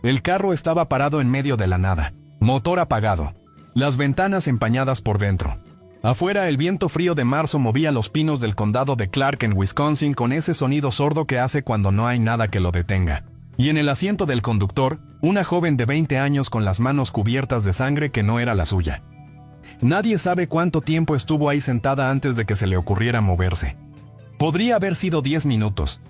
El carro estaba parado en medio de la nada. Motor apagado. Las ventanas empañadas por dentro. Afuera el viento frío de marzo movía los pinos del condado de Clark en Wisconsin con ese sonido sordo que hace cuando no hay nada que lo detenga. Y en el asiento del conductor, una joven de 20 años con las manos cubiertas de sangre que no era la suya. Nadie sabe cuánto tiempo estuvo ahí sentada antes de que se le ocurriera moverse. Podría haber sido 10 minutos.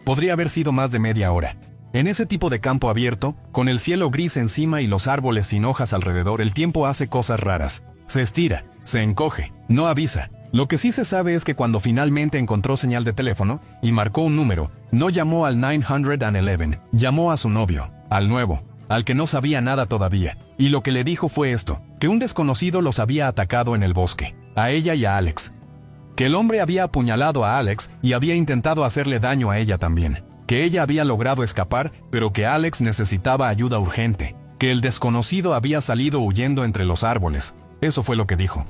Podría haber sido más de media hora. En ese tipo de campo abierto, con el cielo gris encima y los árboles sin hojas alrededor, el tiempo hace cosas raras. Se estira, se encoge, no avisa. Lo que sí se sabe es que cuando finalmente encontró señal de teléfono y marcó un número, no llamó al 911, llamó a su novio, al nuevo, al que no sabía nada todavía. Y lo que le dijo fue esto, que un desconocido los había atacado en el bosque, a ella y a Alex. Que el hombre había apuñalado a Alex y había intentado hacerle daño a ella también. Que ella había logrado escapar, pero que Alex necesitaba ayuda urgente. Que el desconocido había salido huyendo entre los árboles. Eso fue lo que dijo.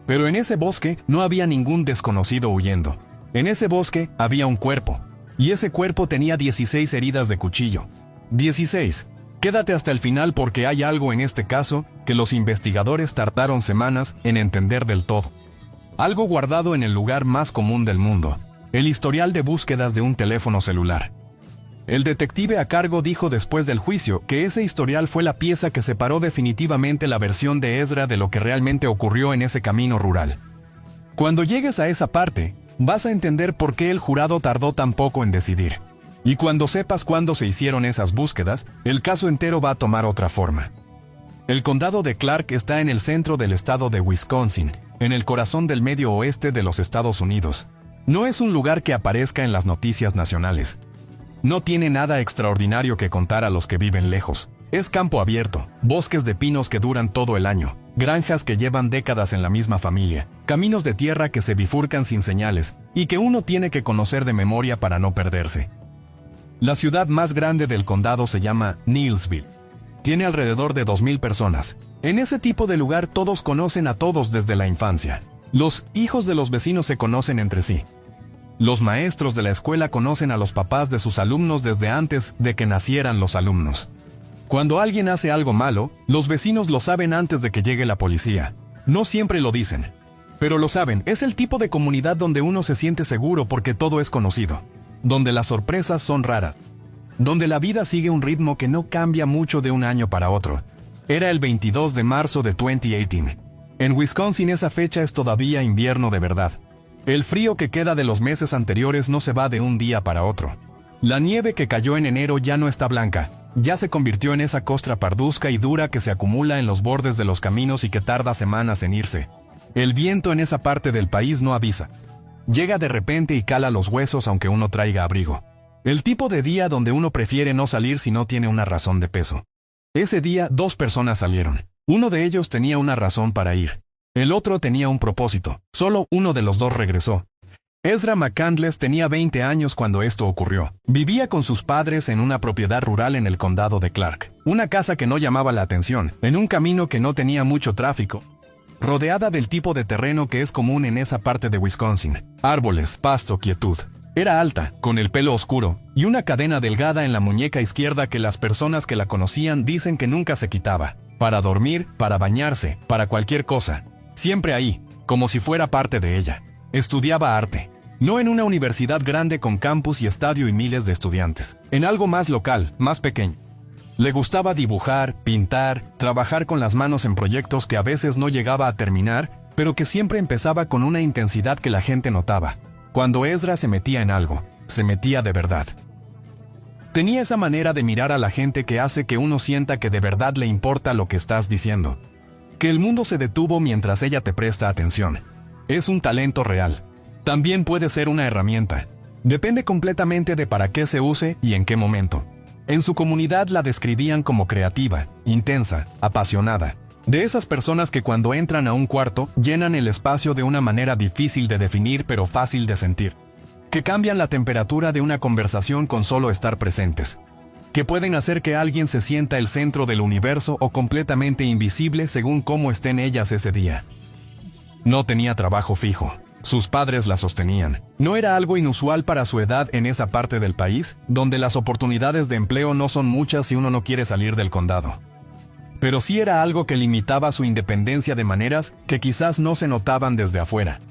Pero en ese bosque no había ningún desconocido huyendo. En ese bosque había un cuerpo. Y ese cuerpo tenía 16 heridas de cuchillo. 16. Quédate hasta el final porque hay algo en este caso que los investigadores tardaron semanas en entender del todo. Algo guardado en el lugar más común del mundo. El historial de búsquedas de un teléfono celular. El detective a cargo dijo después del juicio que ese historial fue la pieza que separó definitivamente la versión de Ezra de lo que realmente ocurrió en ese camino rural. Cuando llegues a esa parte, vas a entender por qué el jurado tardó tan poco en decidir. Y cuando sepas cuándo se hicieron esas búsquedas, el caso entero va a tomar otra forma. El condado de Clark está en el centro del estado de Wisconsin, en el corazón del medio oeste de los Estados Unidos. No es un lugar que aparezca en las noticias nacionales. No tiene nada extraordinario que contar a los que viven lejos. Es campo abierto, bosques de pinos que duran todo el año, granjas que llevan décadas en la misma familia, caminos de tierra que se bifurcan sin señales, y que uno tiene que conocer de memoria para no perderse. La ciudad más grande del condado se llama Neillsville. Tiene alrededor de 2,000 personas. En ese tipo de lugar todos conocen a todos desde la infancia. Los hijos de los vecinos se conocen entre sí. Los maestros de la escuela conocen a los papás de sus alumnos desde antes de que nacieran los alumnos. Cuando alguien hace algo malo, los vecinos lo saben antes de que llegue la policía. No siempre lo dicen, pero lo saben. Es el tipo de comunidad donde uno se siente seguro porque todo es conocido. Donde las sorpresas son raras. Donde la vida sigue un ritmo que no cambia mucho de un año para otro. Era el 22 de marzo de 2018. En Wisconsin esa fecha es todavía invierno de verdad. El frío que queda de los meses anteriores no se va de un día para otro. La nieve que cayó en enero ya no está blanca, ya se convirtió en esa costra parduzca y dura que se acumula en los bordes de los caminos y que tarda semanas en irse. El viento en esa parte del país no avisa. Llega de repente y cala los huesos aunque uno traiga abrigo. El tipo de día donde uno prefiere no salir si no tiene una razón de peso. Ese día 2 personas salieron. Uno de ellos tenía una razón para ir. El otro tenía un propósito. Solo uno de los dos regresó. Ezra McCandless tenía 20 años cuando esto ocurrió. Vivía con sus padres en una propiedad rural en el condado de Clark. Una casa que no llamaba la atención, en un camino que no tenía mucho tráfico. Rodeada del tipo de terreno que es común en esa parte de Wisconsin. Árboles, pasto, quietud. Era alta, con el pelo oscuro, y una cadena delgada en la muñeca izquierda que las personas que la conocían dicen que nunca se quitaba. Para dormir, para bañarse, para cualquier cosa. Siempre ahí, como si fuera parte de ella. Estudiaba arte. No en una universidad grande con campus y estadio y miles de estudiantes. En algo más local, más pequeño. Le gustaba dibujar, pintar, trabajar con las manos en proyectos que a veces no llegaba a terminar, pero que siempre empezaba con una intensidad que la gente notaba. Cuando Ezra se metía en algo, se metía de verdad. Tenía esa manera de mirar a la gente que hace que uno sienta que de verdad le importa lo que estás diciendo. Que el mundo se detuvo mientras ella te presta atención. Es un talento real. También puede ser una herramienta. Depende completamente de para qué se use y en qué momento. En su comunidad la describían como creativa, intensa, apasionada. De esas personas que cuando entran a un cuarto, llenan el espacio de una manera difícil de definir pero fácil de sentir. Que cambian la temperatura de una conversación con solo estar presentes. Que pueden hacer que alguien se sienta el centro del universo o completamente invisible según cómo estén ellas ese día. No tenía trabajo fijo. Sus padres la sostenían. No era algo inusual para su edad en esa parte del país, donde las oportunidades de empleo no son muchas si uno no quiere salir del condado. Pero sí era algo que limitaba su independencia de maneras que quizás no se notaban desde afuera.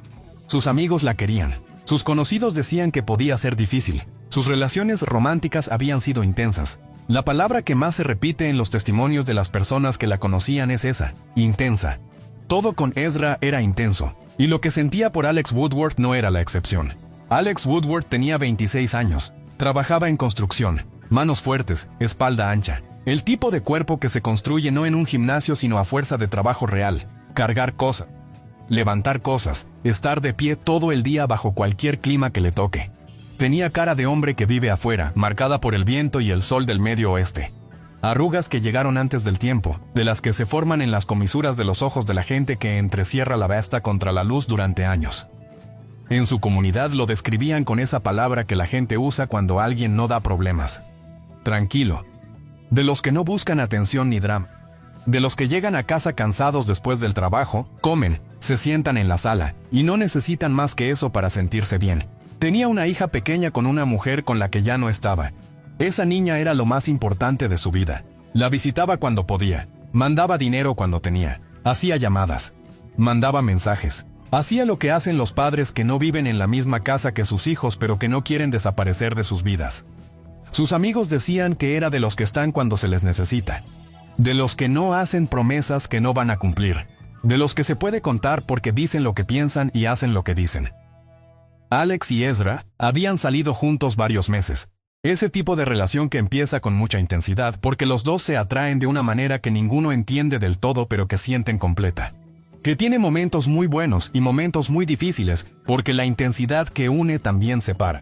Sus amigos la querían. Sus conocidos decían que podía ser difícil. Sus relaciones románticas habían sido intensas. La palabra que más se repite en los testimonios de las personas que la conocían es esa, intensa. Todo con Ezra era intenso, y lo que sentía por Alex Woodward no era la excepción. Alex Woodward tenía 26 años, trabajaba en construcción, manos fuertes, espalda ancha. El tipo de cuerpo que se construye no en un gimnasio sino a fuerza de trabajo real, cargar cosas, levantar cosas, estar de pie todo el día bajo cualquier clima que le toque. Tenía cara de hombre que vive afuera, marcada por el viento y el sol del medio oeste. Arrugas que llegaron antes del tiempo, de las que se forman en las comisuras de los ojos de la gente que entrecierra la vista contra la luz durante años. En su comunidad lo describían con esa palabra que la gente usa cuando alguien no da problemas. Tranquilo. De los que no buscan atención ni drama. De los que llegan a casa cansados después del trabajo, comen, se sientan en la sala, y no necesitan más que eso para sentirse bien. Tenía una hija pequeña con una mujer con la que ya no estaba. Esa niña era lo más importante de su vida. La visitaba cuando podía, mandaba dinero cuando tenía, hacía llamadas, mandaba mensajes. Hacía lo que hacen los padres que no viven en la misma casa que sus hijos pero que no quieren desaparecer de sus vidas. Sus amigos decían que era de los que están cuando se les necesita. De los que no hacen promesas que no van a cumplir. De los que se puede contar porque dicen lo que piensan y hacen lo que dicen. Alex y Ezra habían salido juntos varios meses. Ese tipo de relación que empieza con mucha intensidad porque los dos se atraen de una manera que ninguno entiende del todo pero que sienten completa. Que tiene momentos muy buenos y momentos muy difíciles porque la intensidad que une también separa.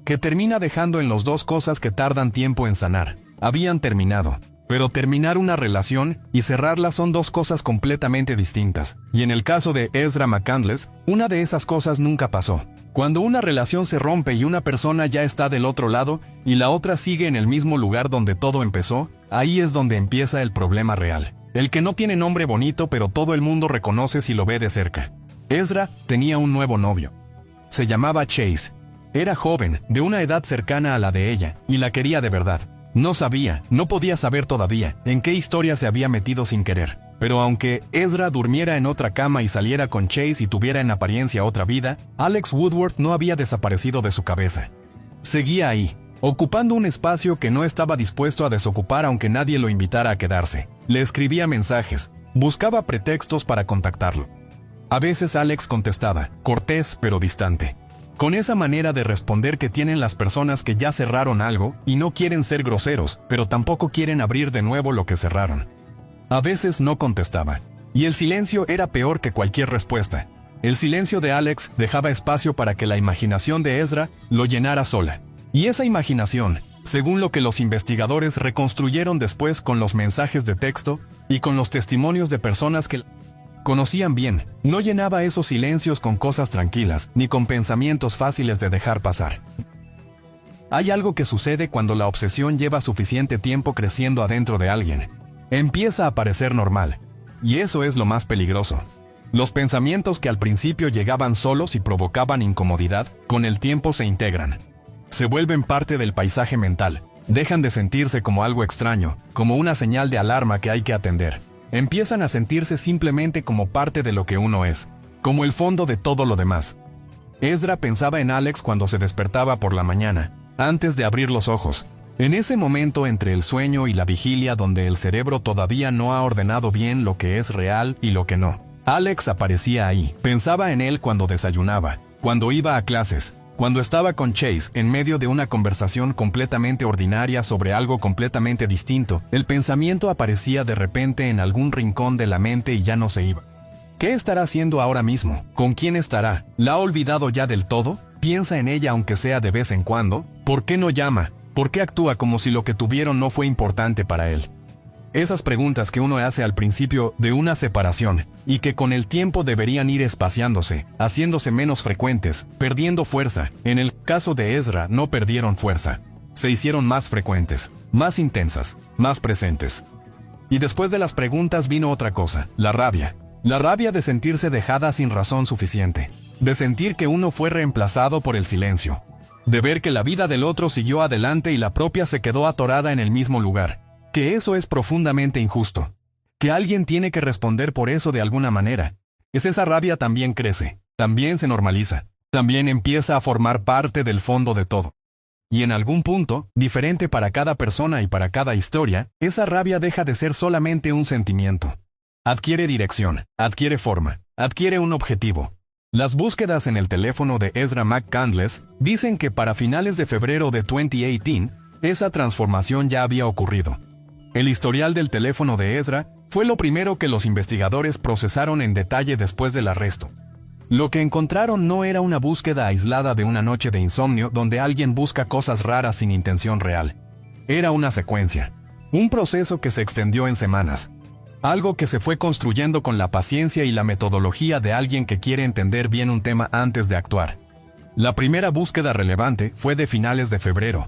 Que termina dejando en los dos cosas que tardan tiempo en sanar. Habían terminado. Pero terminar una relación y cerrarla son dos cosas completamente distintas. Y en el caso de Ezra McCandless, una de esas cosas nunca pasó. Cuando una relación se rompe y una persona ya está del otro lado y la otra sigue en el mismo lugar donde todo empezó, ahí es donde empieza el problema real. El que no tiene nombre bonito pero todo el mundo reconoce si lo ve de cerca. Ezra tenía un nuevo novio. Se llamaba Chase. Era joven, de una edad cercana a la de ella, y la quería de verdad. No sabía, no podía saber todavía, en qué historia se había metido sin querer. Pero aunque Ezra durmiera en otra cama y saliera con Chase y tuviera en apariencia otra vida, Alex Woodward no había desaparecido de su cabeza. Seguía ahí, ocupando un espacio que no estaba dispuesto a desocupar aunque nadie lo invitara a quedarse. Le escribía mensajes, buscaba pretextos para contactarlo. A veces Alex contestaba, cortés pero distante. Con esa manera de responder que tienen las personas que ya cerraron algo y no quieren ser groseros, pero tampoco quieren abrir de nuevo lo que cerraron. A veces no contestaba, y el silencio era peor que cualquier respuesta. El silencio de Alex dejaba espacio para que la imaginación de Ezra lo llenara sola. Y esa imaginación, según lo que los investigadores reconstruyeron después con los mensajes de texto y con los testimonios de personas que conocían bien, no llenaba esos silencios con cosas tranquilas, ni con pensamientos fáciles de dejar pasar. Hay algo que sucede cuando la obsesión lleva suficiente tiempo creciendo adentro de alguien. Empieza a parecer normal. Y eso es lo más peligroso. Los pensamientos que al principio llegaban solos y provocaban incomodidad, con el tiempo se integran. Se vuelven parte del paisaje mental. Dejan de sentirse como algo extraño, como una señal de alarma que hay que atender. Empiezan a sentirse simplemente como parte de lo que uno es, como el fondo de todo lo demás. Ezra pensaba en Alex cuando se despertaba por la mañana, antes de abrir los ojos. En ese momento entre el sueño y la vigilia donde el cerebro todavía no ha ordenado bien lo que es real y lo que no. Alex aparecía ahí. Pensaba en él cuando desayunaba, cuando iba a clases, cuando estaba con Chase en medio de una conversación completamente ordinaria sobre algo completamente distinto. El pensamiento aparecía de repente en algún rincón de la mente y ya no se iba. ¿Qué estará haciendo ahora mismo? ¿Con quién estará? ¿La ha olvidado ya del todo? ¿Piensa en ella aunque sea de vez en cuando? ¿Por qué no llama? ¿Por qué actúa como si lo que tuvieron no fue importante para él? Esas preguntas que uno hace al principio de una separación, y que con el tiempo deberían ir espaciándose, haciéndose menos frecuentes, perdiendo fuerza. En el caso de Ezra no perdieron fuerza. Se hicieron más frecuentes, más intensas, más presentes. Y después de las preguntas vino otra cosa, la rabia. La rabia de sentirse dejada sin razón suficiente. de sentir que uno fue reemplazado por el silencio, de ver que la vida del otro siguió adelante y la propia se quedó atorada en el mismo lugar, que eso es profundamente injusto, que alguien tiene que responder por eso de alguna manera. Esa rabia también crece, también se normaliza, también empieza a formar parte del fondo de todo. Y en algún punto, diferente para cada persona y para cada historia, esa rabia deja de ser solamente un sentimiento. Adquiere dirección, adquiere forma, adquiere un objetivo. Las búsquedas en el teléfono de Ezra McCandless dicen que para finales de febrero de 2018, esa transformación ya había ocurrido. El historial del teléfono de Ezra fue lo primero que los investigadores procesaron en detalle después del arresto. Lo que encontraron no era una búsqueda aislada de una noche de insomnio donde alguien busca cosas raras sin intención real. Era una secuencia, un proceso que se extendió en semanas. Algo que se fue construyendo con la paciencia y la metodología de alguien que quiere entender bien un tema antes de actuar. La primera búsqueda relevante fue de finales de febrero,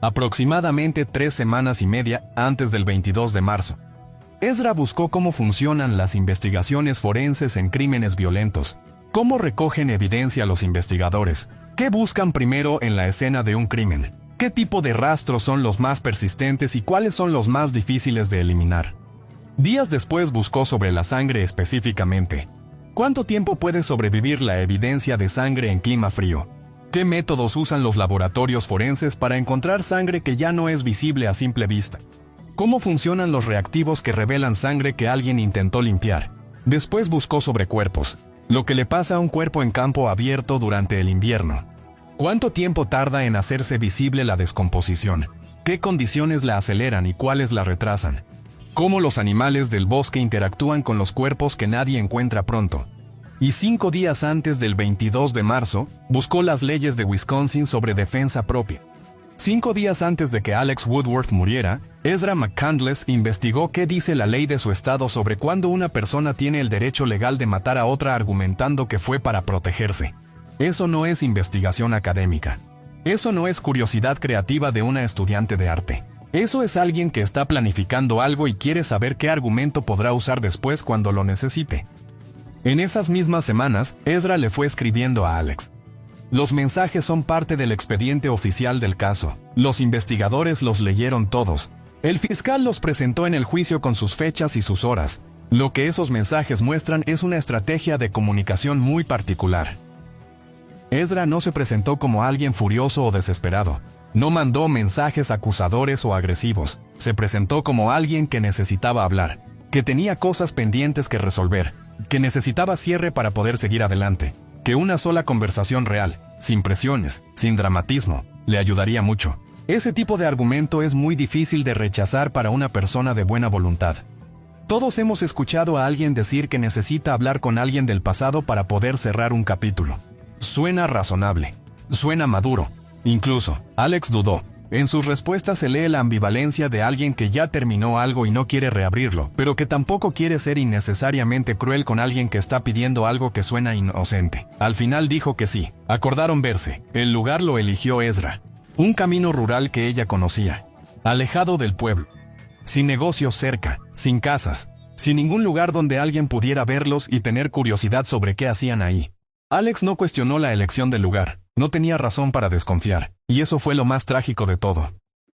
aproximadamente 3 semanas y media antes del 22 de marzo. Ezra buscó cómo funcionan las investigaciones forenses en crímenes violentos. ¿Cómo recogen evidencia los investigadores? ¿Qué buscan primero en la escena de un crimen? ¿Qué tipo de rastros son los más persistentes y cuáles son los más difíciles de eliminar? Días después buscó sobre la sangre específicamente. ¿Cuánto tiempo puede sobrevivir la evidencia de sangre en clima frío? ¿Qué métodos usan los laboratorios forenses para encontrar sangre que ya no es visible a simple vista? ¿Cómo funcionan los reactivos que revelan sangre que alguien intentó limpiar? Después buscó sobre cuerpos. Lo que le pasa a un cuerpo en campo abierto durante el invierno. ¿Cuánto tiempo tarda en hacerse visible la descomposición? ¿Qué condiciones la aceleran y cuáles la retrasan? ¿Cómo los animales del bosque interactúan con los cuerpos que nadie encuentra pronto? Y 5 días antes del 22 de marzo, buscó las leyes de Wisconsin sobre defensa propia. 5 días antes de que Alex Woodworth muriera, Ezra McCandless investigó qué dice la ley de su estado sobre cuándo una persona tiene el derecho legal de matar a otra argumentando que fue para protegerse. Eso no es investigación académica. Eso no es curiosidad creativa de una estudiante de arte. Eso es alguien que está planificando algo y quiere saber qué argumento podrá usar después cuando lo necesite. En esas mismas semanas, Ezra le fue escribiendo a Alex. Los mensajes son parte del expediente oficial del caso. Los investigadores los leyeron todos. El fiscal los presentó en el juicio con sus fechas y sus horas. Lo que esos mensajes muestran es una estrategia de comunicación muy particular. Ezra no se presentó como alguien furioso o desesperado. No mandó mensajes acusadores o agresivos. Se presentó como alguien que necesitaba hablar, que tenía cosas pendientes que resolver, que necesitaba cierre para poder seguir adelante. Que una sola conversación real, sin presiones, sin dramatismo, le ayudaría mucho. Ese tipo de argumento es muy difícil de rechazar para una persona de buena voluntad. Todos hemos escuchado a alguien decir que necesita hablar con alguien del pasado para poder cerrar un capítulo. Suena razonable. Suena maduro. Incluso, Alex dudó. En sus respuestas se lee la ambivalencia de alguien que ya terminó algo y no quiere reabrirlo, pero que tampoco quiere ser innecesariamente cruel con alguien que está pidiendo algo que suena inocente. Al final dijo que sí. Acordaron verse. El lugar lo eligió Ezra. Un camino rural que ella conocía. Alejado del pueblo. Sin negocios cerca, sin casas, sin ningún lugar donde alguien pudiera verlos y tener curiosidad sobre qué hacían ahí. Alex no cuestionó la elección del lugar. No tenía razón para desconfiar, y eso fue lo más trágico de todo.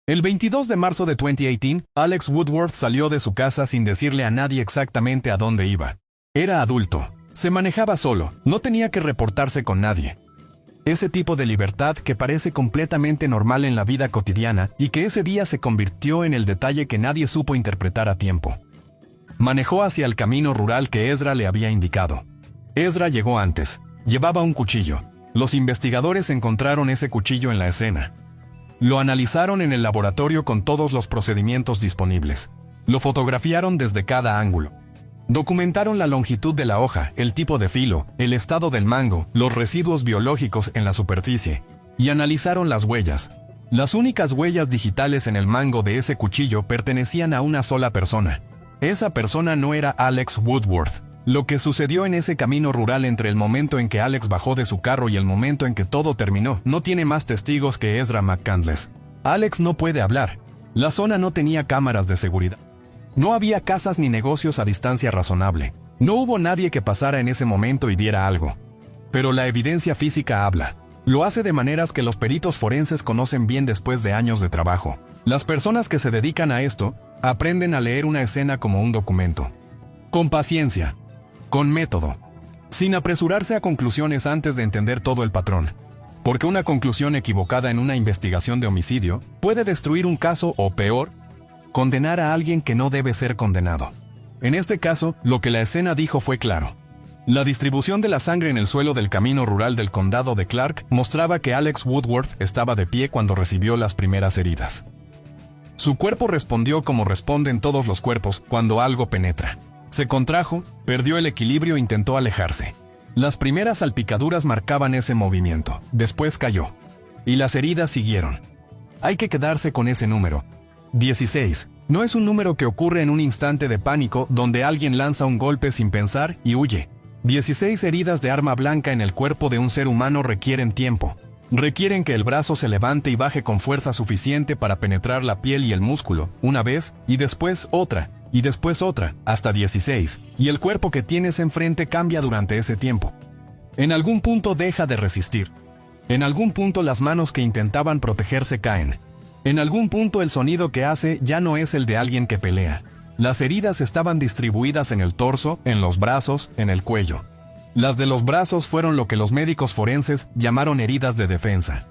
El 22 de marzo de 2018, Alex Woodworth salió de su casa sin decirle a nadie exactamente a dónde iba. Era adulto, se manejaba solo, no tenía que reportarse con nadie. Ese tipo de libertad que parece completamente normal en la vida cotidiana y que ese día se convirtió en el detalle que nadie supo interpretar a tiempo. Manejó hacia el camino rural que Ezra le había indicado. Ezra llegó antes, llevaba un cuchillo. Los investigadores encontraron ese cuchillo en la escena. Lo analizaron en el laboratorio con todos los procedimientos disponibles. Lo fotografiaron desde cada ángulo. Documentaron la longitud de la hoja, el tipo de filo, el estado del mango, los residuos biológicos en la superficie. Y analizaron las huellas. Las únicas huellas digitales en el mango de ese cuchillo pertenecían a una sola persona. Esa persona no era Alex Woodworth. Lo que sucedió en ese camino rural entre el momento en que Alex bajó de su carro y el momento en que todo terminó no tiene más testigos que Ezra McCandless. Alex no puede hablar. La zona no tenía cámaras de seguridad. No había casas ni negocios a distancia razonable. No hubo nadie que pasara en ese momento y viera algo. Pero la evidencia física habla. Lo hace de maneras que los peritos forenses conocen bien después de años de trabajo. Las personas que se dedican a esto aprenden a leer una escena como un documento. Con paciencia. Con método. Sin apresurarse a conclusiones antes de entender todo el patrón. Porque una conclusión equivocada en una investigación de homicidio puede destruir un caso o, peor, condenar a alguien que no debe ser condenado. En este caso, lo que la escena dijo fue claro. La distribución de la sangre en el suelo del camino rural del condado de Clark mostraba que Alex Woodworth estaba de pie cuando recibió las primeras heridas. Su cuerpo respondió como responden todos los cuerpos cuando algo penetra. Se contrajo, perdió el equilibrio e intentó alejarse. Las primeras salpicaduras marcaban ese movimiento, después cayó. Y las heridas siguieron. Hay que quedarse con ese número. 16. No es un número que ocurre en un instante de pánico donde alguien lanza un golpe sin pensar y huye. 16 heridas de arma blanca en el cuerpo de un ser humano requieren tiempo. Requieren que el brazo se levante y baje con fuerza suficiente para penetrar la piel y el músculo, una vez, y después otra, y después otra, hasta 16, y el cuerpo que tienes enfrente cambia durante ese tiempo. En algún punto deja de resistir. En algún punto las manos que intentaban protegerse caen. En algún punto el sonido que hace ya no es el de alguien que pelea. Las heridas estaban distribuidas en el torso, en los brazos, en el cuello. Las de los brazos fueron lo que los médicos forenses llamaron heridas de defensa.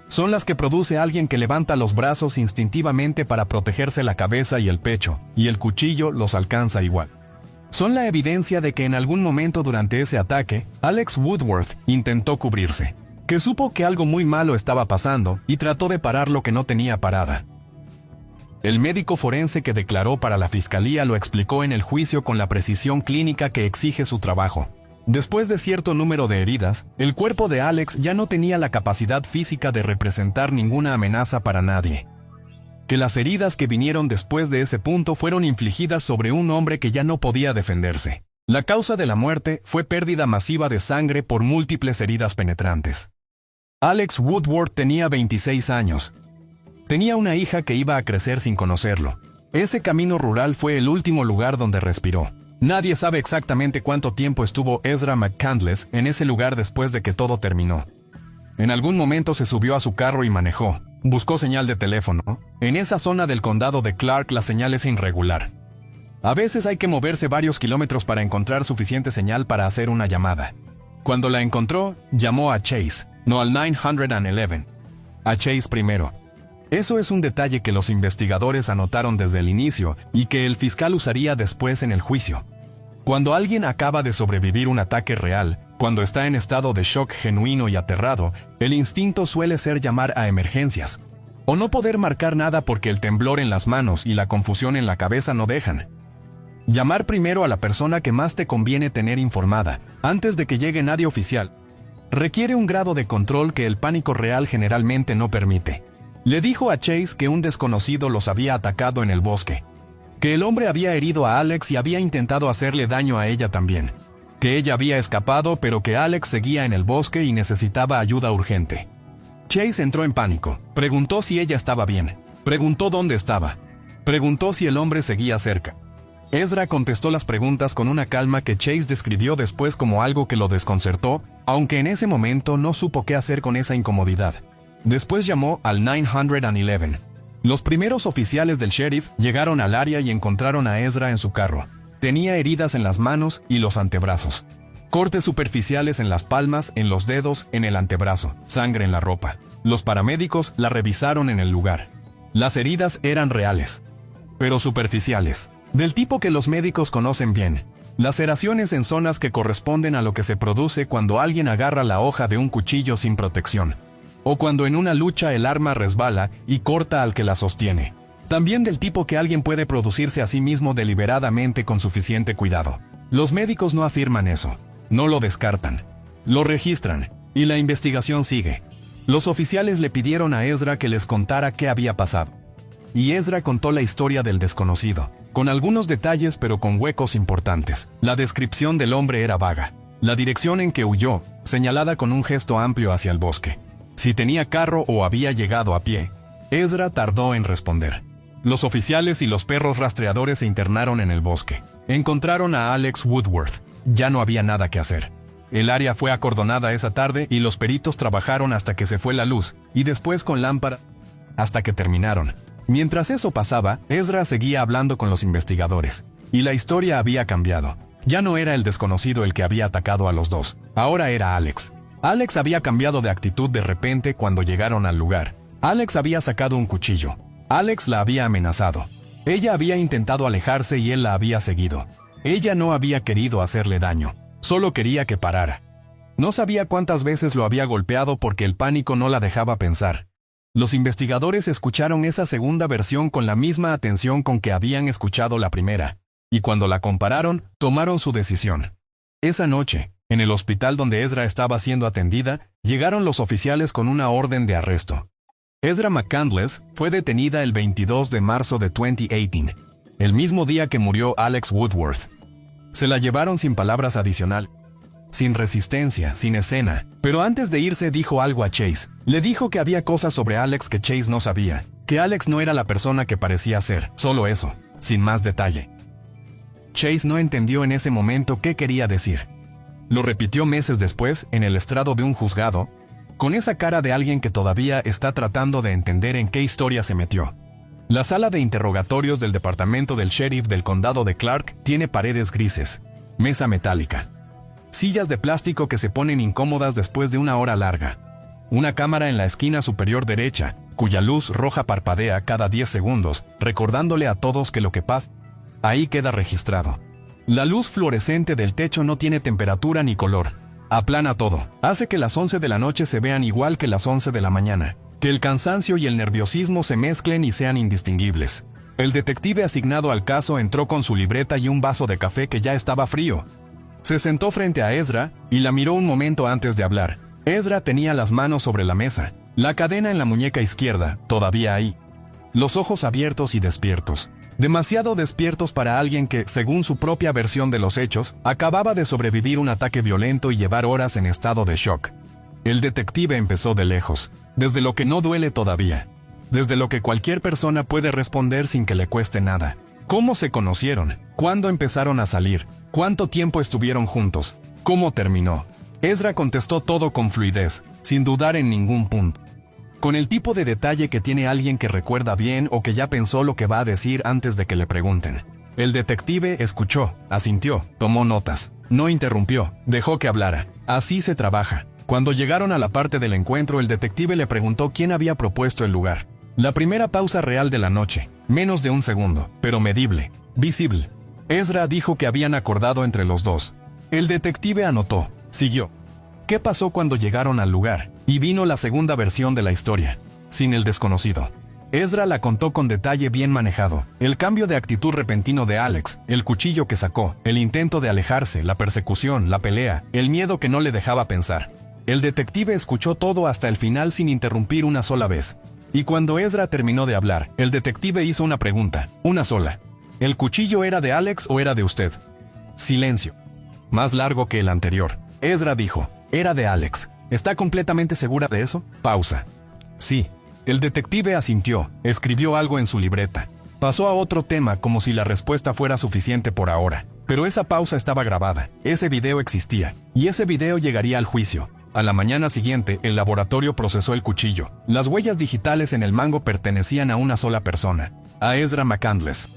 Son las que produce alguien que levanta los brazos instintivamente para protegerse la cabeza y el pecho, y el cuchillo los alcanza igual. Son la evidencia de que en algún momento durante ese ataque, Alex Woodworth intentó cubrirse, que supo que algo muy malo estaba pasando y trató de parar lo que no tenía parada. El médico forense que declaró para la fiscalía lo explicó en el juicio con la precisión clínica que exige su trabajo. Después de cierto número de heridas, el cuerpo de Alex ya no tenía la capacidad física de representar ninguna amenaza para nadie. Que las heridas que vinieron después de ese punto fueron infligidas sobre un hombre que ya no podía defenderse. La causa de la muerte fue pérdida masiva de sangre por múltiples heridas penetrantes. Alex Woodworth tenía 26 años. Tenía una hija que iba a crecer sin conocerlo. Ese camino rural fue el último lugar donde respiró. Nadie sabe exactamente cuánto tiempo estuvo Ezra McCandless en ese lugar después de que todo terminó. En algún momento se subió a su carro y manejó. Buscó señal de teléfono. En esa zona del condado de Clark la señal es irregular. A veces hay que moverse varios kilómetros para encontrar suficiente señal para hacer una llamada. Cuando la encontró, llamó a Chase, no al 911. A Chase primero. Eso es un detalle que los investigadores anotaron desde el inicio y que el fiscal usaría después en el juicio. Cuando alguien acaba de sobrevivir un ataque real, cuando está en estado de shock genuino y aterrado, el instinto suele ser llamar a emergencias. O no poder marcar nada porque el temblor en las manos y la confusión en la cabeza no dejan. Llamar primero a la persona que más te conviene tener informada, antes de que llegue nadie oficial. Requiere un grado de control que el pánico real generalmente no permite. Le dijo a Chase que un desconocido los había atacado en el bosque. Que el hombre había herido a Alex y había intentado hacerle daño a ella también. Que ella había escapado pero que Alex seguía en el bosque y necesitaba ayuda urgente. Chase entró en pánico. Preguntó si ella estaba bien. Preguntó dónde estaba. Preguntó si el hombre seguía cerca. Ezra contestó las preguntas con una calma que Chase describió después como algo que lo desconcertó, aunque en ese momento no supo qué hacer con esa incomodidad. Después llamó al 911. Los primeros oficiales del sheriff llegaron al área y encontraron a Ezra en su carro. Tenía heridas en las manos y los antebrazos. Cortes superficiales en las palmas, en los dedos, en el antebrazo, sangre en la ropa. Los paramédicos la revisaron en el lugar. Las heridas eran reales, pero superficiales, del tipo que los médicos conocen bien. Laceraciones en zonas que corresponden a lo que se produce cuando alguien agarra la hoja de un cuchillo sin protección. O cuando en una lucha el arma resbala y corta al que la sostiene. También del tipo que alguien puede producirse a sí mismo deliberadamente con suficiente cuidado. Los médicos no afirman eso. No lo descartan. Lo registran. Y la investigación sigue. Los oficiales le pidieron a Ezra que les contara qué había pasado. Y Ezra contó la historia del desconocido. Con algunos detalles pero con huecos importantes. La descripción del hombre era vaga. La dirección en que huyó, señalada con un gesto amplio hacia el bosque. Si tenía carro o había llegado a pie. Ezra tardó en responder. Los oficiales y los perros rastreadores se internaron en el bosque. Encontraron a Alex Woodworth. Ya no había nada que hacer. El área fue acordonada esa tarde y los peritos trabajaron hasta que se fue la luz, y después con lámpara, hasta que terminaron. Mientras eso pasaba, Ezra seguía hablando con los investigadores. Y la historia había cambiado. Ya no era el desconocido el que había atacado a los dos. Ahora era Alex. Alex había cambiado de actitud de repente cuando llegaron al lugar. Alex había sacado un cuchillo. Alex la había amenazado. Ella había intentado alejarse y él la había seguido. Ella no había querido hacerle daño. Solo quería que parara. No sabía cuántas veces lo había golpeado porque el pánico no la dejaba pensar. Los investigadores escucharon esa segunda versión con la misma atención con que habían escuchado la primera, y cuando la compararon, tomaron su decisión. Esa noche, en el hospital donde Ezra estaba siendo atendida, llegaron los oficiales con una orden de arresto. Ezra McCandless fue detenida el 22 de marzo de 2018, el mismo día que murió Alex Woodworth. Se la llevaron sin palabras adicionales. Sin resistencia, sin escena. Pero antes de irse dijo algo a Chase. Le dijo que había cosas sobre Alex que Chase no sabía. Que Alex no era la persona que parecía ser. Solo eso, sin más detalle. Chase no entendió en ese momento qué quería decir. Lo repitió meses después, en el estrado de un juzgado, con esa cara de alguien que todavía está tratando de entender en qué historia se metió. La sala de interrogatorios del departamento del sheriff del condado de Clark tiene paredes grises, mesa metálica, sillas de plástico que se ponen incómodas después de una hora larga, una cámara en la esquina superior derecha, cuya luz roja parpadea cada 10 segundos, recordándole a todos que lo que pasa ahí queda registrado. La luz fluorescente del techo no tiene temperatura ni color. Aplana todo. Hace que las 11 de la noche se vean igual que las 11 de la mañana. Que el cansancio y el nerviosismo se mezclen y sean indistinguibles. El detective asignado al caso entró con su libreta y un vaso de café que ya estaba frío. Se sentó frente a Ezra y la miró un momento antes de hablar. Ezra tenía las manos sobre la mesa, la cadena en la muñeca izquierda, todavía ahí. Los ojos abiertos y despiertos. Demasiado despiertos para alguien que, según su propia versión de los hechos, acababa de sobrevivir un ataque violento y llevar horas en estado de shock. El detective empezó de lejos, desde lo que no duele todavía, desde lo que cualquier persona puede responder sin que le cueste nada. ¿Cómo se conocieron? ¿Cuándo empezaron a salir? ¿Cuánto tiempo estuvieron juntos? ¿Cómo terminó? Ezra contestó todo con fluidez, sin dudar en ningún punto. Con el tipo de detalle que tiene alguien que recuerda bien o que ya pensó lo que va a decir antes de que le pregunten. El detective escuchó, asintió, tomó notas, no interrumpió, dejó que hablara. Así se trabaja. Cuando llegaron a la parte del encuentro, el detective le preguntó quién había propuesto el lugar. La primera pausa real de la noche, menos de un segundo, pero medible, visible. Ezra dijo que habían acordado entre los dos. El detective anotó, siguió. ¿Qué pasó cuando llegaron al lugar? Y vino la segunda versión de la historia, sin el desconocido. Ezra la contó con detalle bien manejado. El cambio de actitud repentino de Alex, el cuchillo que sacó, el intento de alejarse, la persecución, la pelea, el miedo que no le dejaba pensar. El detective escuchó todo hasta el final sin interrumpir una sola vez. Y cuando Ezra terminó de hablar, el detective hizo una pregunta, una sola. ¿El cuchillo era de Alex o era de usted? Silencio. Más largo que el anterior. Ezra dijo, era de Alex. ¿Está completamente segura de eso? Pausa. Sí. El detective asintió, escribió algo en su libreta. Pasó a otro tema como si la respuesta fuera suficiente por ahora. Pero esa pausa estaba grabada, ese video existía, y ese video llegaría al juicio. A la mañana siguiente, el laboratorio procesó el cuchillo. Las huellas digitales en el mango pertenecían a una sola persona, a Ezra McCandless.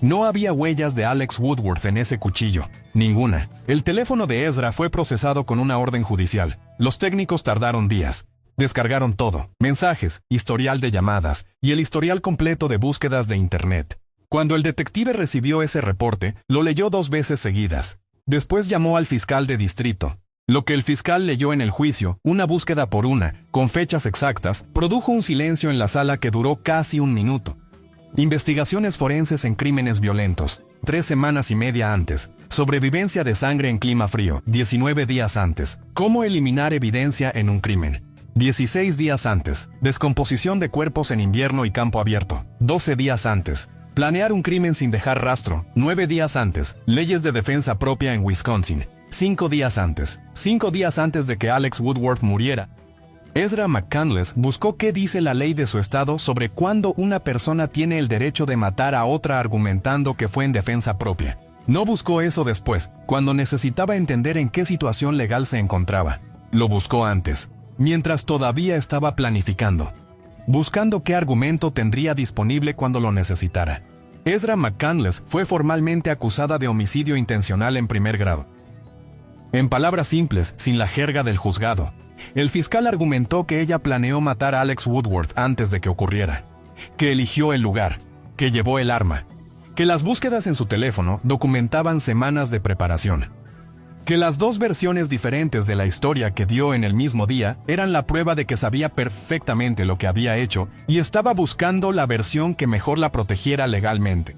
No había huellas de Alex Woodworth en ese cuchillo, ninguna. El teléfono de Ezra fue procesado con una orden judicial. Los técnicos tardaron días. Descargaron todo, mensajes, historial de llamadas, y el historial completo de búsquedas de Internet. Cuando el detective recibió ese reporte, lo leyó 2 veces seguidas. Después llamó al fiscal de distrito. Lo que el fiscal leyó en el juicio, una búsqueda por una, con fechas exactas, produjo un silencio en la sala que duró casi 1 minuto. Investigaciones forenses en crímenes violentos. 3 semanas y media antes. Sobrevivencia de sangre en clima frío. 19 días antes. Cómo eliminar evidencia en un crimen. 16 días antes. Descomposición de cuerpos en invierno y campo abierto. 12 días antes. Planear un crimen sin dejar rastro. 9 días antes. Leyes de defensa propia en Wisconsin. 5 días antes. 5 días antes de que Alex Woodworth muriera. Ezra McCandless buscó qué dice la ley de su estado sobre cuándo una persona tiene el derecho de matar a otra argumentando que fue en defensa propia. No buscó eso después, cuando necesitaba entender en qué situación legal se encontraba. Lo buscó antes, mientras todavía estaba planificando, buscando qué argumento tendría disponible cuando lo necesitara. Ezra McCandless fue formalmente acusada de homicidio intencional en primer grado. En palabras simples, sin la jerga del juzgado, el fiscal argumentó que ella planeó matar a Alex Woodworth antes de que ocurriera, que eligió el lugar, que llevó el arma, que las búsquedas en su teléfono documentaban semanas de preparación, que las dos versiones diferentes de la historia que dio en el mismo día eran la prueba de que sabía perfectamente lo que había hecho y estaba buscando la versión que mejor la protegiera legalmente.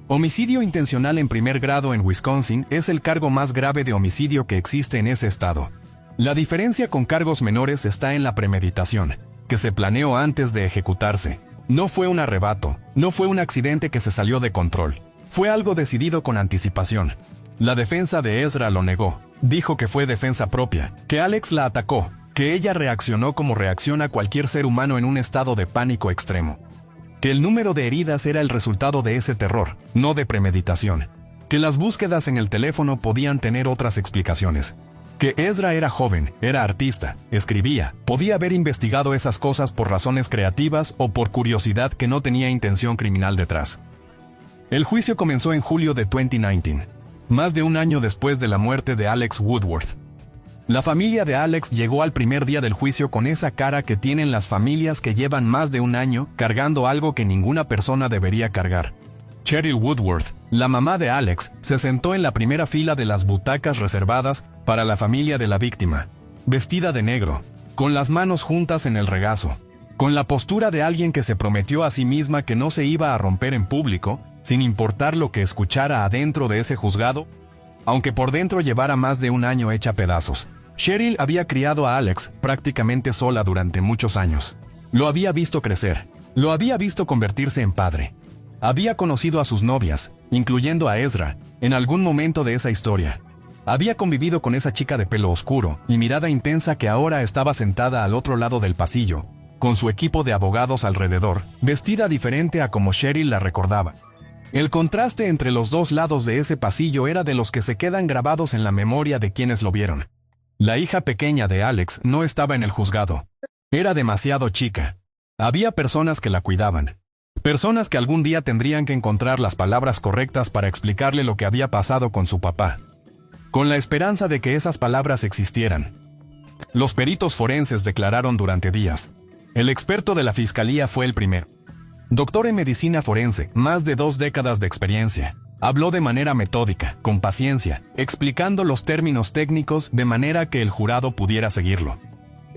Homicidio intencional en primer grado en Wisconsin es el cargo más grave de homicidio que existe en ese estado. La diferencia con cargos menores está en la premeditación, que se planeó antes de ejecutarse. No fue un arrebato, no fue un accidente que se salió de control. Fue algo decidido con anticipación. La defensa de Ezra lo negó. Dijo que fue defensa propia, que Alex la atacó, que ella reaccionó como reacciona cualquier ser humano en un estado de pánico extremo. Que el número de heridas era el resultado de ese terror, no de premeditación. Que las búsquedas en el teléfono podían tener otras explicaciones. Que Ezra era joven, era artista, escribía, podía haber investigado esas cosas por razones creativas o por curiosidad que no tenía intención criminal detrás. El juicio comenzó en julio de 2019, más de un año después de la muerte de Alex Woodworth. La familia de Alex llegó al primer día del juicio con esa cara que tienen las familias que llevan más de un año cargando algo que ninguna persona debería cargar. Cheryl Woodworth, la mamá de Alex, se sentó en la primera fila de las butacas reservadas para la familia de la víctima, vestida de negro, con las manos juntas en el regazo, con la postura de alguien que se prometió a sí misma que no se iba a romper en público, sin importar lo que escuchara adentro de ese juzgado, aunque por dentro llevara más de un año hecha pedazos. Cheryl había criado a Alex prácticamente sola durante muchos años. Lo había visto crecer, lo había visto convertirse en padre. Había conocido a sus novias, incluyendo a Ezra, en algún momento de esa historia. Había convivido con esa chica de pelo oscuro y mirada intensa que ahora estaba sentada al otro lado del pasillo, con su equipo de abogados alrededor, vestida diferente a como Cheryl la recordaba. El contraste entre los dos lados de ese pasillo era de los que se quedan grabados en la memoria de quienes lo vieron. La hija pequeña de Alex no estaba en el juzgado. Era demasiado chica. Había personas que la cuidaban. Personas que algún día tendrían que encontrar las palabras correctas para explicarle lo que había pasado con su papá, con la esperanza de que esas palabras existieran. Los peritos forenses declararon durante días. El experto de la fiscalía fue el primero. Doctor en medicina forense, más de 2 décadas de experiencia. Habló de manera metódica, con paciencia, explicando los términos técnicos de manera que el jurado pudiera seguirlo.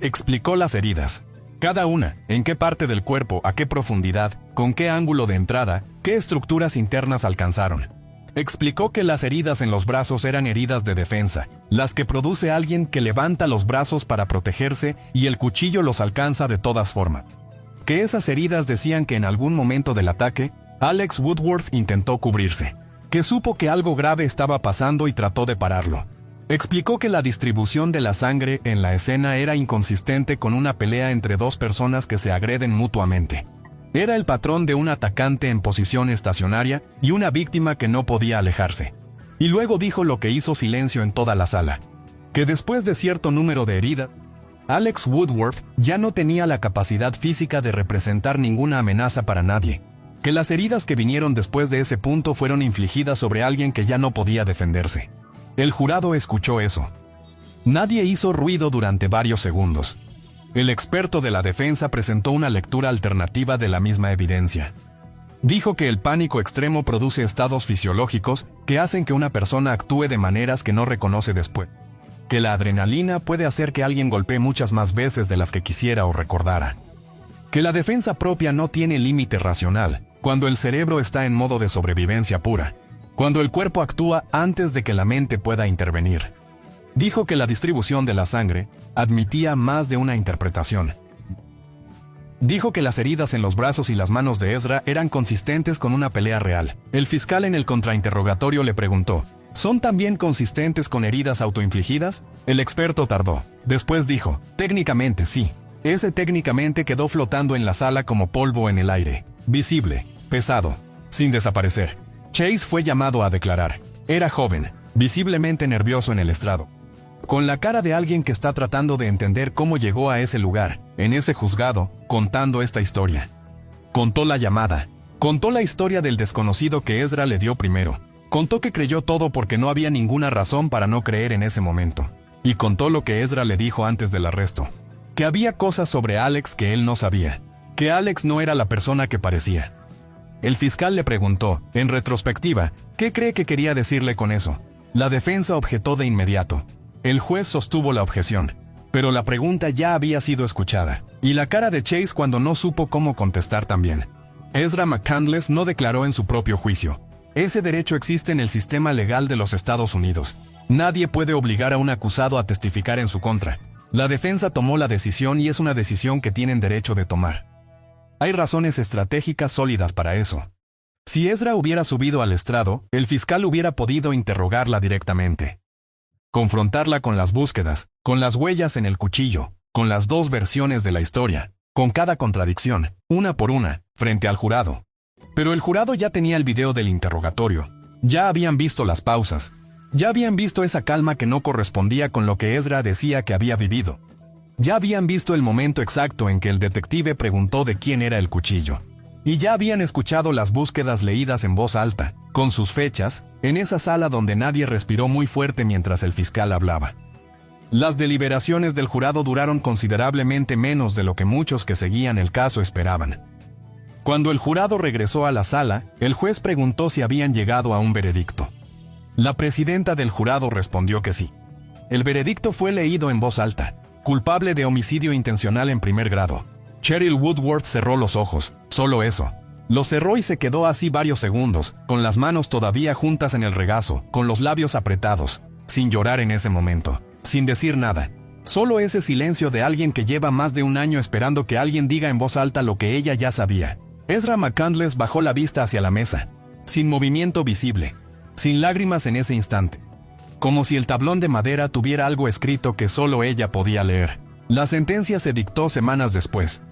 Explicó las heridas. Cada una, en qué parte del cuerpo, a qué profundidad, con qué ángulo de entrada, qué estructuras internas alcanzaron. Explicó que las heridas en los brazos eran heridas de defensa, las que produce alguien que levanta los brazos para protegerse y el cuchillo los alcanza de todas formas. Que esas heridas decían que en algún momento del ataque, Alex Woodworth intentó cubrirse. Que supo que algo grave estaba pasando y trató de pararlo. Explicó que la distribución de la sangre en la escena era inconsistente con una pelea entre 2 personas que se agreden mutuamente. Era el patrón de un atacante en posición estacionaria y una víctima que no podía alejarse. Y luego dijo lo que hizo silencio en toda la sala. Que después de cierto número de heridas, Alex Woodworth ya no tenía la capacidad física de representar ninguna amenaza para nadie. Que las heridas que vinieron después de ese punto fueron infligidas sobre alguien que ya no podía defenderse. El jurado escuchó eso. Nadie hizo ruido durante varios segundos. El experto de la defensa presentó una lectura alternativa de la misma evidencia. Dijo que el pánico extremo produce estados fisiológicos que hacen que una persona actúe de maneras que no reconoce después. Que la adrenalina puede hacer que alguien golpee muchas más veces de las que quisiera o recordara. Que la defensa propia no tiene límite racional, cuando el cerebro está en modo de sobrevivencia pura. Cuando el cuerpo actúa antes de que la mente pueda intervenir. Dijo que la distribución de la sangre admitía más de una interpretación. Dijo que las heridas en los brazos y las manos de Ezra eran consistentes con una pelea real. El fiscal en el contrainterrogatorio le preguntó, ¿son también consistentes con heridas autoinfligidas? El experto tardó. Después dijo, técnicamente sí. Ese técnicamente quedó flotando en la sala como polvo en el aire. Visible, pesado, sin desaparecer. Chase fue llamado a declarar. Era joven, visiblemente nervioso en el estrado, con la cara de alguien que está tratando de entender cómo llegó a ese lugar, en ese juzgado, contando esta historia. Contó la llamada. Contó la historia del desconocido que Ezra le dio primero. Contó que creyó todo porque no había ninguna razón para no creer en ese momento. Y contó lo que Ezra le dijo antes del arresto. Que había cosas sobre Alex que él no sabía. Que Alex no era la persona que parecía. El fiscal le preguntó, en retrospectiva, ¿qué cree que quería decirle con eso? La defensa objetó de inmediato. El juez sostuvo la objeción. Pero la pregunta ya había sido escuchada. Y la cara de Chase cuando no supo cómo contestar también. Ezra McCandless no declaró en su propio juicio. Ese derecho existe en el sistema legal de los Estados Unidos. Nadie puede obligar a un acusado a testificar en su contra. La defensa tomó la decisión y es una decisión que tienen derecho de tomar. Hay razones estratégicas sólidas para eso. Si Ezra hubiera subido al estrado, el fiscal hubiera podido interrogarla directamente. Confrontarla con las búsquedas, con las huellas en el cuchillo, con las dos versiones de la historia, con cada contradicción, una por una, frente al jurado. Pero el jurado ya tenía el video del interrogatorio. Ya habían visto las pausas. Ya habían visto esa calma que no correspondía con lo que Ezra decía que había vivido. Ya habían visto el momento exacto en que el detective preguntó de quién era el cuchillo. Y ya habían escuchado las búsquedas leídas en voz alta, con sus fechas, en esa sala donde nadie respiró muy fuerte mientras el fiscal hablaba. Las deliberaciones del jurado duraron considerablemente menos de lo que muchos que seguían el caso esperaban. Cuando el jurado regresó a la sala, el juez preguntó si habían llegado a un veredicto. La presidenta del jurado respondió que sí. El veredicto fue leído en voz alta. Culpable de homicidio intencional en primer grado. Cheryl Woodworth cerró los ojos, solo eso. Los cerró y se quedó así varios segundos, con las manos todavía juntas en el regazo, con los labios apretados, sin llorar en ese momento, sin decir nada. Solo ese silencio de alguien que lleva más de un año esperando que alguien diga en voz alta lo que ella ya sabía. Ezra McCandless bajó la vista hacia la mesa, sin movimiento visible, sin lágrimas en ese instante. Como si el tablón de madera tuviera algo escrito que solo ella podía leer. La sentencia se dictó semanas después.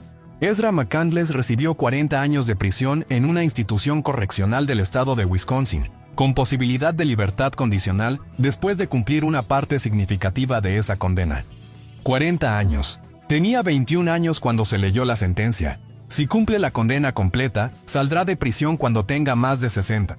Ezra McCandless recibió 40 años de prisión en una institución correccional del estado de Wisconsin, con posibilidad de libertad condicional después de cumplir una parte significativa de esa condena. 40 años. Tenía 21 años cuando se leyó la sentencia. Si cumple la condena completa, saldrá de prisión cuando tenga más de 60.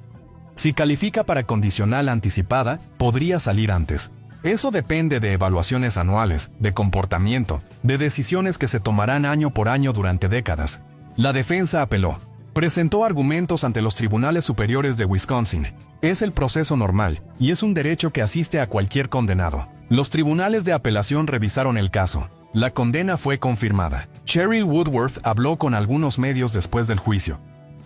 Si califica para condicional anticipada, podría salir antes. Eso depende de evaluaciones anuales, de comportamiento, de decisiones que se tomarán año por año durante décadas. La defensa apeló. Presentó argumentos ante los tribunales superiores de Wisconsin. Es el proceso normal, y es un derecho que asiste a cualquier condenado. Los tribunales de apelación revisaron el caso. La condena fue confirmada. Cheryl Woodworth habló con algunos medios después del juicio.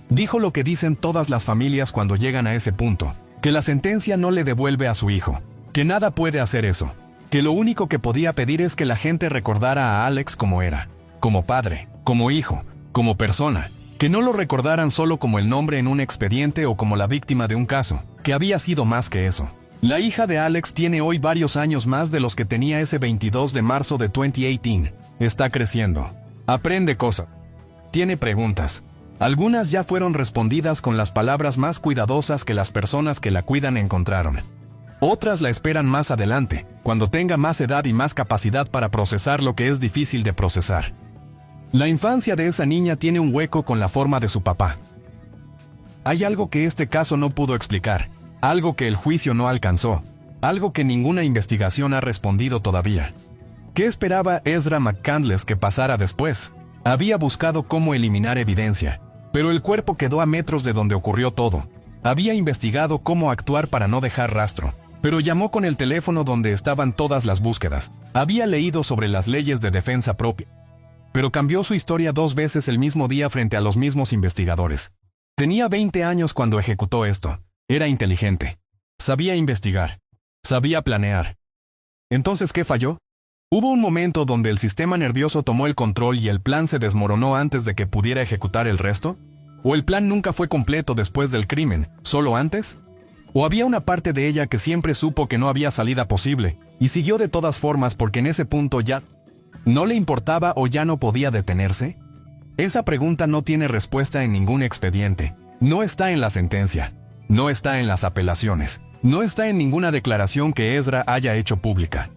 Dijo lo que dicen todas las familias cuando llegan a ese punto, que la sentencia no le devuelve a su hijo, que nada puede hacer eso, que lo único que podía pedir es que la gente recordara a Alex como era, como padre, como hijo, como persona, que no lo recordaran solo como el nombre en un expediente o como la víctima de un caso, que había sido más que eso. La hija de Alex tiene hoy varios años más de los que tenía ese 22 de marzo de 2018. Está creciendo. Aprende cosas. Tiene preguntas. Algunas ya fueron respondidas con las palabras más cuidadosas que las personas que la cuidan encontraron. Otras la esperan más adelante, cuando tenga más edad y más capacidad para procesar lo que es difícil de procesar. La infancia de esa niña tiene un hueco con la forma de su papá. Hay algo que este caso no pudo explicar, algo que el juicio no alcanzó, algo que ninguna investigación ha respondido todavía. ¿Qué esperaba Ezra McCandless que pasara después? Había buscado cómo eliminar evidencia, pero el cuerpo quedó a metros de donde ocurrió todo. Había investigado cómo actuar para no dejar rastro, pero llamó con el teléfono donde estaban todas las búsquedas. Había leído sobre las leyes de defensa propia, pero cambió su historia 2 veces el mismo día frente a los mismos investigadores. Tenía 20 años cuando ejecutó esto. Era inteligente. Sabía investigar. Sabía planear. Entonces, ¿qué falló? ¿Hubo un momento donde el sistema nervioso tomó el control y el plan se desmoronó antes de que pudiera ejecutar el resto? ¿O el plan nunca fue completo después del crimen, solo antes? ¿O había una parte de ella que siempre supo que no había salida posible, y siguió de todas formas porque en ese punto ya no le importaba o ya no podía detenerse? Esa pregunta no tiene respuesta en ningún expediente. No está en la sentencia. No está en las apelaciones. No está en ninguna declaración que Ezra haya hecho pública.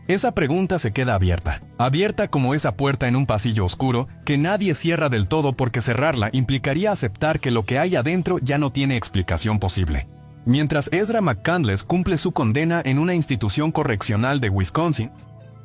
Esa pregunta se queda abierta. Abierta como esa puerta en un pasillo oscuro, que nadie cierra del todo porque cerrarla implicaría aceptar que lo que hay adentro ya no tiene explicación posible. Mientras Ezra McCandless cumple su condena en una institución correccional de Wisconsin,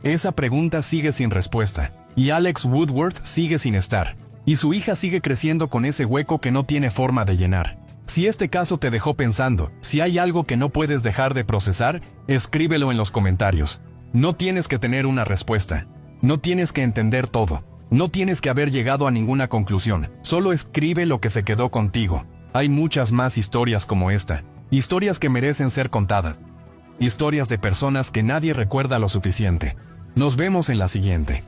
esa pregunta sigue sin respuesta, y Alex Woodworth sigue sin estar, y su hija sigue creciendo con ese hueco que no tiene forma de llenar. Si este caso te dejó pensando, si hay algo que no puedes dejar de procesar, escríbelo en los comentarios. No tienes que tener una respuesta. No tienes que entender todo. No tienes que haber llegado a ninguna conclusión. Solo escribe lo que se quedó contigo. Hay muchas más historias como esta. Historias que merecen ser contadas. Historias de personas que nadie recuerda lo suficiente. Nos vemos en la siguiente.